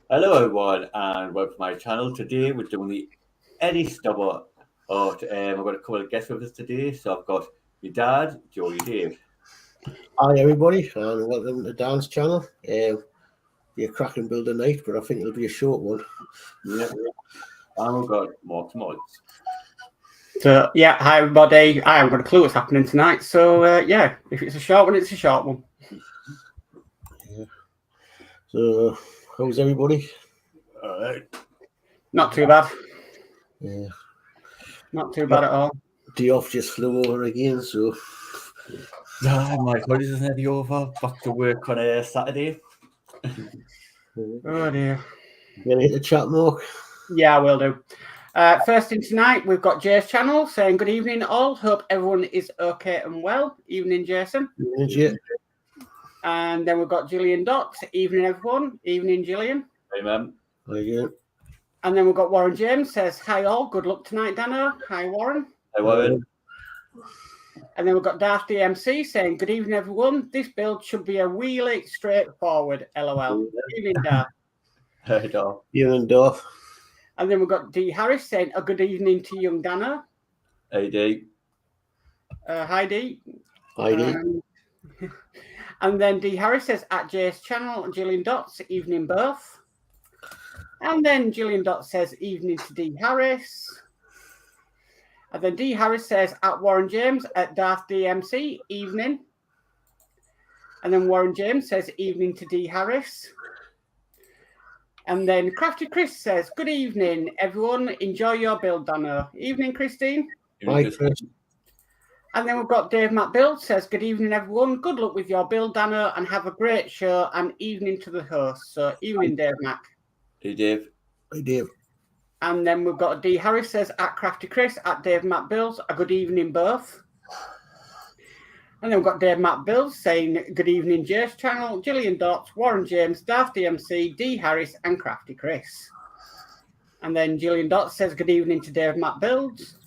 Hello everyone and welcome to my channel. Today we're doing the Eddie Stobart art. I've got a couple of guests with us today. So I've got your dad, Geordie Dave. Hi everybody and welcome to Dan's channel. Be a cracking build tonight, but I think it'll be a short one. Yeah. And we've got Modz. So yeah, hi everybody. I haven't got a clue what's happening tonight. So yeah, if it's a short one, it's a short one. Yeah. So how's everybody? Not too bad. Yeah. Not too bad at all. Dioff just flew over again, so My holidays is nearly over. Back to work on a Saturday. Oh dear. You gonna hit the chat, Mark? Yeah, I will do. First thing tonight, we've got Jay's channel saying good evening all. Hope everyone is okay and well. Evening, Jason. Yeah. And then we've got Gillian Dot. Evening, everyone. Evening, Gillian. Amen. Yeah. And then we've got Warren James says hi all. Good luck tonight, Danno. Hi, Warren. Hi, Warren. And then we've got Darth DMC saying, good evening, everyone. This build should be a wheelie straightforward, LOL. Evening, Darth. Hi, Darth. Evening, Darth. And then we've got D. Harris saying, a good evening to young Danno. Hey, D. Hi, D. Hi, D. And then D. Harris says, at Jay's channel, Gillian Dots, evening both. And then Gillian Dot says, evening to D. Harris. And then D. Harris says, at Warren James, at Darth DMC, evening. And then Warren James says, evening to D. Harris. And then Crafty Chris says, good evening, everyone. Enjoy your build, Danno. Evening, Christine. Hi, Chris. And then we've got Dave Matt Build says, good evening, everyone. Good luck with your build, Danno, and have a great show and evening to the host. So, evening, Dave Matt. Hey, Dave. Hi, Dave. And then we've got D. Harris says, at Crafty Chris, at Dave Matt Builds, a good evening both. And then we've got Dave Matt Builds saying, good evening, Jay's channel, Gillian Dots, Warren James, Darth DMC, D. Harris, and Crafty Chris. And then Gillian Dots says, good evening to Dave Matt Builds.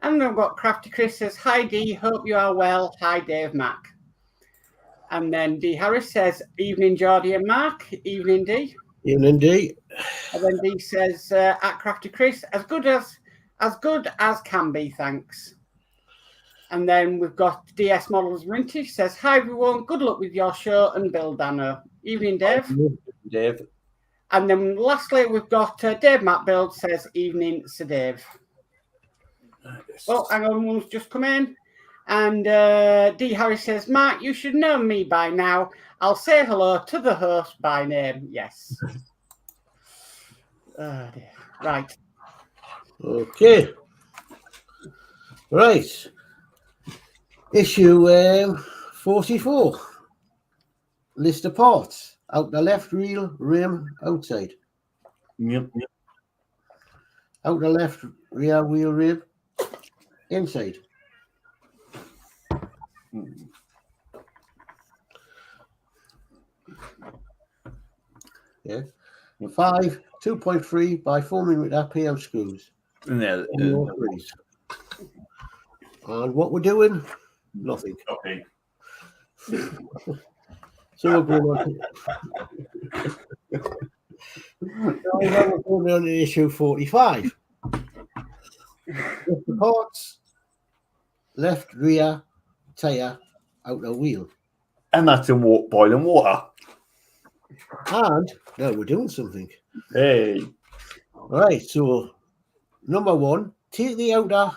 And then we've got Crafty Chris says, hi, D, hope you are well. Hi, Dave Mac. And then D. Harris says, evening, Geordie and Mark. Evening, D. Evening, D. And then D says, at Crafty Chris, as good as can be, thanks. And then we've got DS Models Vintage says, hi everyone, good luck with your show and build, Danno. Evening, Dave. Dave. And then lastly, we've got Dave Matt Build says, evening, Sir Dave. Oh, hang on, one's just come in. And D. Harris says, Mark, you should know me by now. I'll say hello to the host by name. Yes. Oh, dear. Right. Okay. Right. Issue 44. List of parts. Out the left wheel rim outside. Yep. Out the left rear wheel rim inside. Yeah. 5 2.3 by 4mm PL screws. Yeah. And what we're doing? Nothing. Okay. So we're going on to issue 45. The parts, left rear tyre, outer wheel. And that's in boiling water. And now we're doing something. Hey. Right, so number 1, take the outer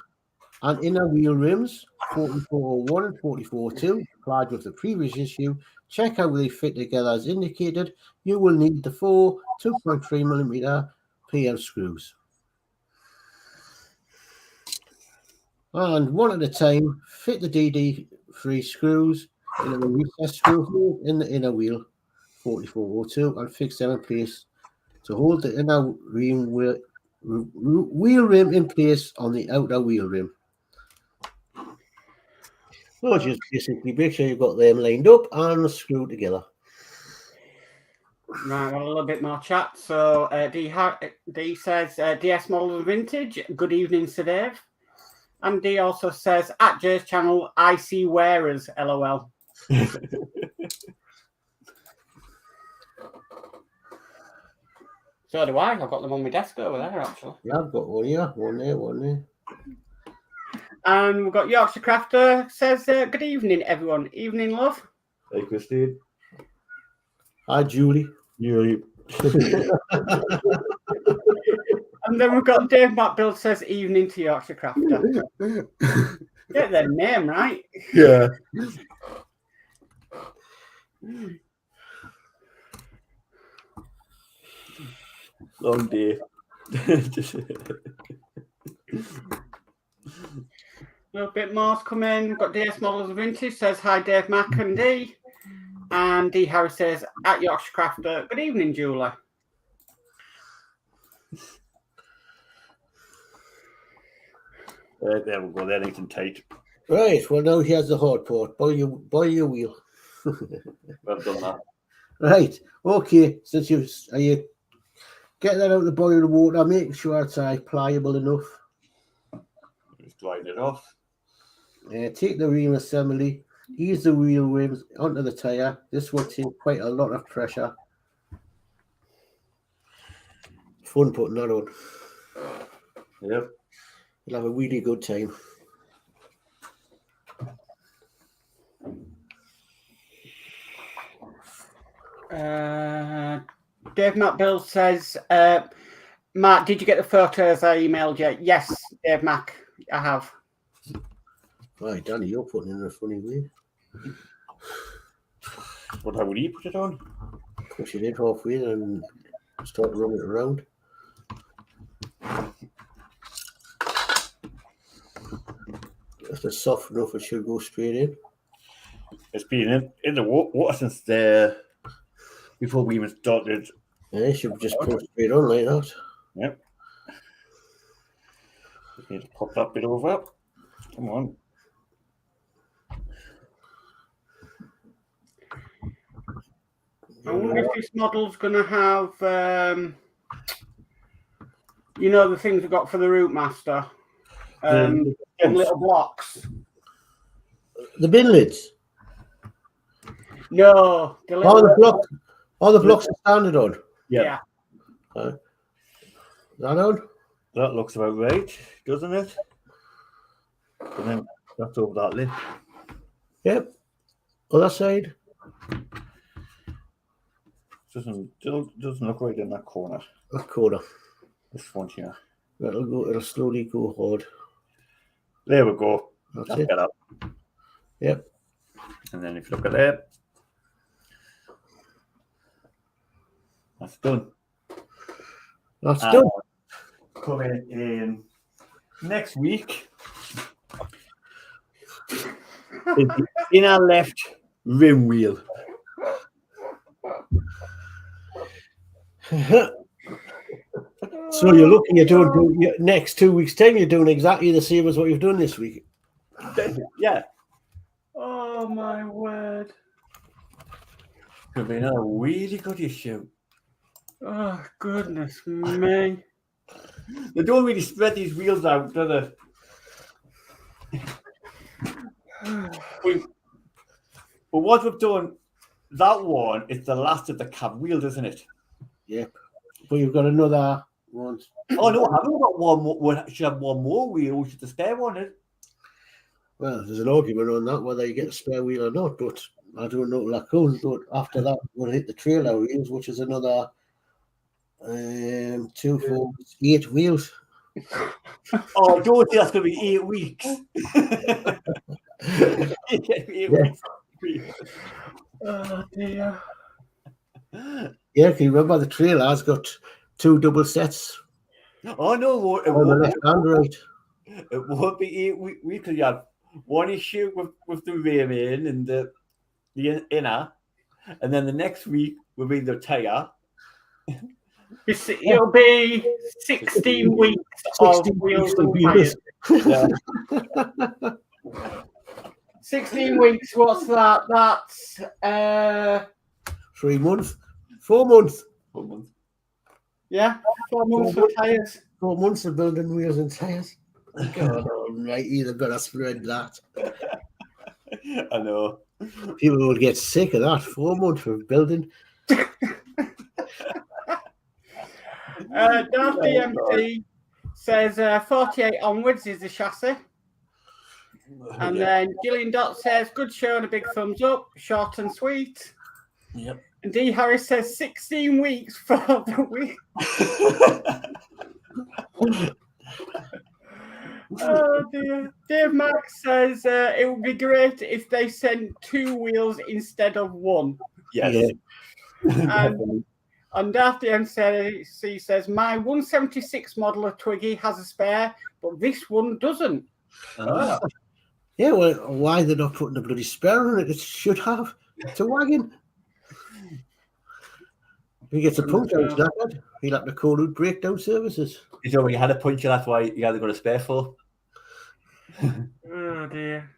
and inner wheel rims, 4401 and 4402, applied with the previous issue. Check how they fit together as indicated. You will need the 4 2.3mm PL screws. And one at a time, fit the DD3 screws in a recessed screw hole in the inner wheel, 4402, and fix them in place to hold the inner wheel rim in place on the outer wheel rim. So just basically make sure you've got them lined up and screwed together. Right, got a little bit more chat. So D says, DS Models Vintage, good evening, Sir Dave. And D also says, at Jay's channel, I see wearers, LOL. So do I. I've got them on my desk over there, actually. Yeah, I've got one here, one there. And we've got Yorkshire Crafter says, good evening, everyone. Evening, love. Hey, Christine. Hi, Julie. Julie. And then we've got Dave Matt Builds says, evening to Yorkshire Crafter. Get their name right. Yeah. Long day. A little bit more's come in. We've got DS Models of Vintage says, hi, Dave, Mac, and D. And D. Harris says, at Yorkshire Crafter, good evening, Julie. There we go. They're nice and tight. Right, well, now here's the hard part. Boil your wheel. Well done, that. Right, okay. Since you get that out of the boiling water, make sure it's pliable enough. Just drying it off. Take the wheel assembly, ease the wheel rims onto the tyre. This will take quite a lot of pressure. Fun putting that on. Yep. You'll have a really good time. Dave Matt Bill says, Matt, did you get the photos I emailed you? Yes, Dave Mac, I have. Right, Danny, you're putting it in a funny way. What, how would he put it on? Push it in halfway and start running it around. If it's soft enough, it should go straight in. It's been in the water since before we even started. Yeah, it should just push straight on like that. Yep. Just need to pop that bit over. Come on. I wonder if this model's going to have, you know, the things we've got for the Root Master. Little blocks. The bin lids. No. All the blocks are standard on. Yeah. Is that on? That looks about right, doesn't it? And then that's over that lid. Yep. Other side. Doesn't look right in that corner. That corner. This one here. It'll slowly go hard. There we go. That's it. it. Yep. And then if you look at that, that's done. That's done. Coming in next week is the inner left rim wheel. So you're looking, you're doing next 2 weeks' time, you're doing exactly the same as what you've done this week. Yeah. Oh my word. Could be another really good issue. Oh goodness me. They don't really spread these wheels out, do they? But what we've done, that one is the last of the cab wheels, isn't it? Yep. But you've got another one. Oh no, I haven't got one more. We should have one more wheel, which is the spare one. Well, there's an argument on that whether you get a spare wheel or not, but I don't know what that goes. But after that, we'll hit the trailer wheels, which is another 2, 4, 8 wheels. Oh, don't think that's going to be 8 weeks. 8 weeks. Oh dear. Yeah, can you remember the trailer has got 2 double sets? Oh no, it on the won't. left and right. It won't be 8 weeks because you have one issue with the rear end and the inner, and then the next week will be the tyre. It'll be 16 weeks of wheels and tyres. Yeah. 16 weeks, what's that? That's 3 months, 4 months. 4 months. Yeah, 4 months of tyres. 4 months of building wheels and tyres. God almighty, they've got to spread that. I know. People will get sick of that. 4 months of building. Darth DMC says 48 onwards is the chassis. And then Gillian Dot says, good show and a big thumbs up, short and sweet. Yep. And D. Harris says 16 weeks for the week. Oh dear. Dave Max says it would be great if they sent 2 wheels instead of 1. Yes. And Darth DMC says, my 176 model of Twiggy has a spare, but this one doesn't. Ah. Yeah, well, why they're not putting the bloody spare on it? It should have. It's a wagon. If he gets a puncture, it's knackered. He'll have to call out breakdown services. You know, when you had a puncture, that's why you had to go to spare for. Oh dear.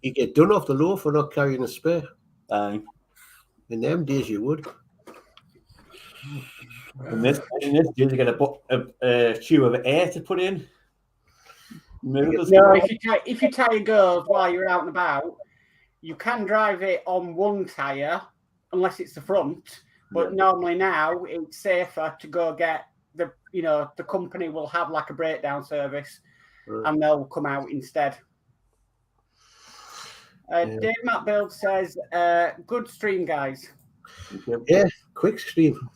You get done off the low for not carrying a spare. In them days, you would. this days, you get a tube of air to put in. Miracles. No, if your tyre goes while you're out and about, you can drive it on one tyre, unless it's the front. But normally now it's safer to go get the company will have like a breakdown service, and they'll come out instead. Dave Matt Build says, "Good stream, guys." Yeah, quick stream.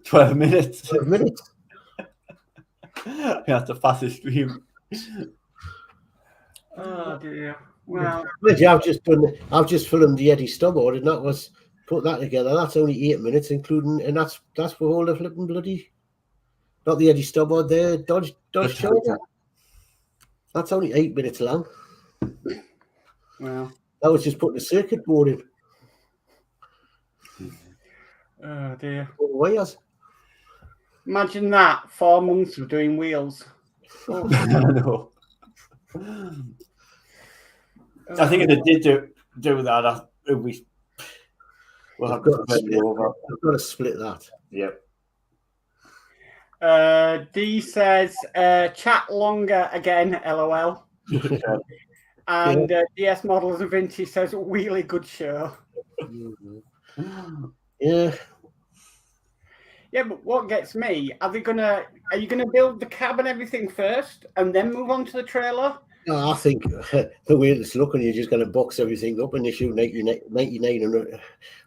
12 minutes. 12 minutes. That's the fastest stream. Oh dear. Well, I've just filmed the Eddie Stobart, and that was put that together. That's only 8 minutes, including, and that's for all the flipping bloody, not the Eddie Stobart there, Dodge Charger. That's only 8 minutes long. Well, that was just putting the circuit board in. Oh dear. Wires. Imagine that, 4 months of doing wheels. Oh. I know. I think if they did do that, we'll have to split it over. I've got to split that. Yep. D says, chat longer again, LOL. And DS Models and Vinci says, really good show. Yeah. Yeah, but what gets me, are you gonna build the cab and everything first and then move on to the trailer? No, I think the way it's looking, you're just going to box everything up and issue 99 and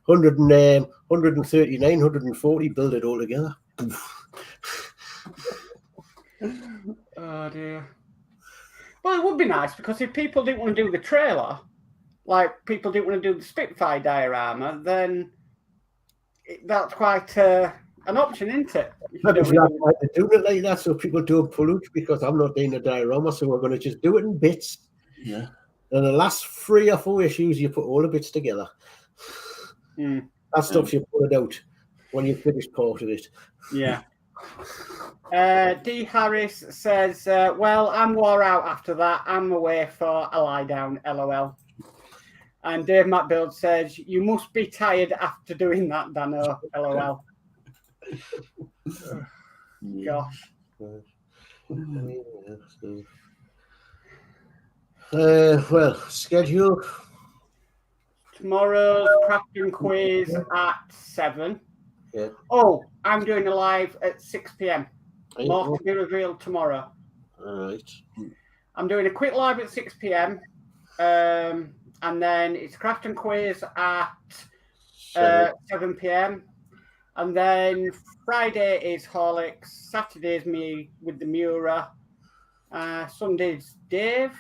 139, 140, build it all together. Oh dear. Well, it would be nice because if people didn't want to do the trailer, like people didn't want to do the Spitfire diorama, then that's quite an option, isn't it? Maybe we have to do it like that so people don't pollute, because I'm not doing a diorama, so we're going to just do it in bits. Yeah. And the last 3 or 4 issues, you put all the bits together. That stuff you put it out when you finish part of it. Yeah. D. Harris says, well, I'm wore out after that. I'm away for a lie down, LOL. And Dave Matt Build says, you must be tired after doing that, Danno, LOL. Gosh. Well, schedule. Tomorrow's crafting quiz at 7. Yeah. Oh, I'm doing a live at 6 p.m. More to be revealed tomorrow. All right. I'm doing a quick live at 6 p.m. And then it's crafting quiz at 7 p.m. And then Friday is Horlix. Saturday's me with the Mura. Sunday's Dave.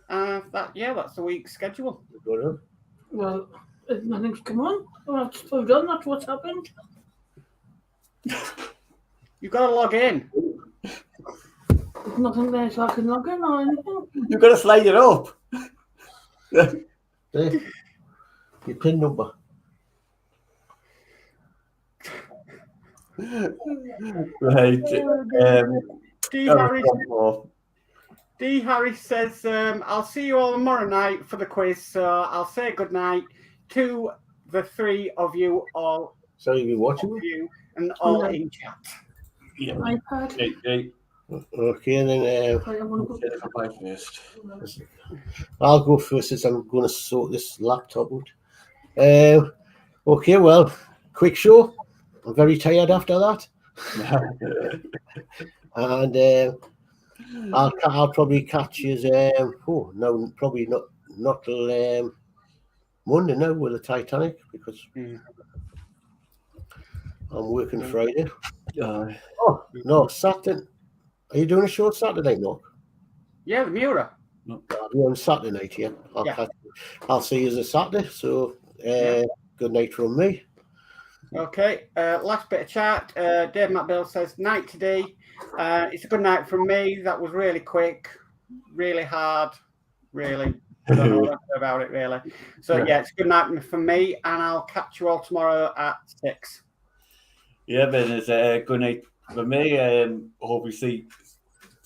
That's the week's schedule. Well, if nothing's come on, that's we've done. That's what's happened. You've got to log in. There's nothing there so I can log in or anything. You've got to slide it up. There. Your PIN number. Right. D. Harris says, I'll see you all tomorrow night for the quiz, so I'll say good night to the 3 of you all. So you'll be watching you and all in chat. Yeah. iPad. Okay, then First. I'll go first since I'm going to sort this laptop out. Okay, well, quick show. I'm very tired after that. And I'll probably catch you. No, probably not till Monday now with the Titanic because I'm working Friday. Oh no, Saturday. Are you doing a show Saturday, Mark? Yeah, the Mura. You're on Saturday night, yeah. I'll see you on Saturday. So good night from me. Okay, last bit of chat. Dave Matt Bill says, night today. It's a good night from me. That was really quick, really hard, really. I don't know what to say about it, really. So, yeah, it's a good night from me, and I'll catch you all tomorrow at 6. Yeah, man, it's a good night for me. Hope we see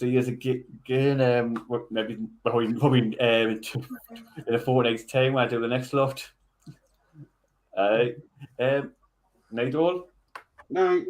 you again. Maybe probably in a fortnight's time when I do the next lot. Night all. Night.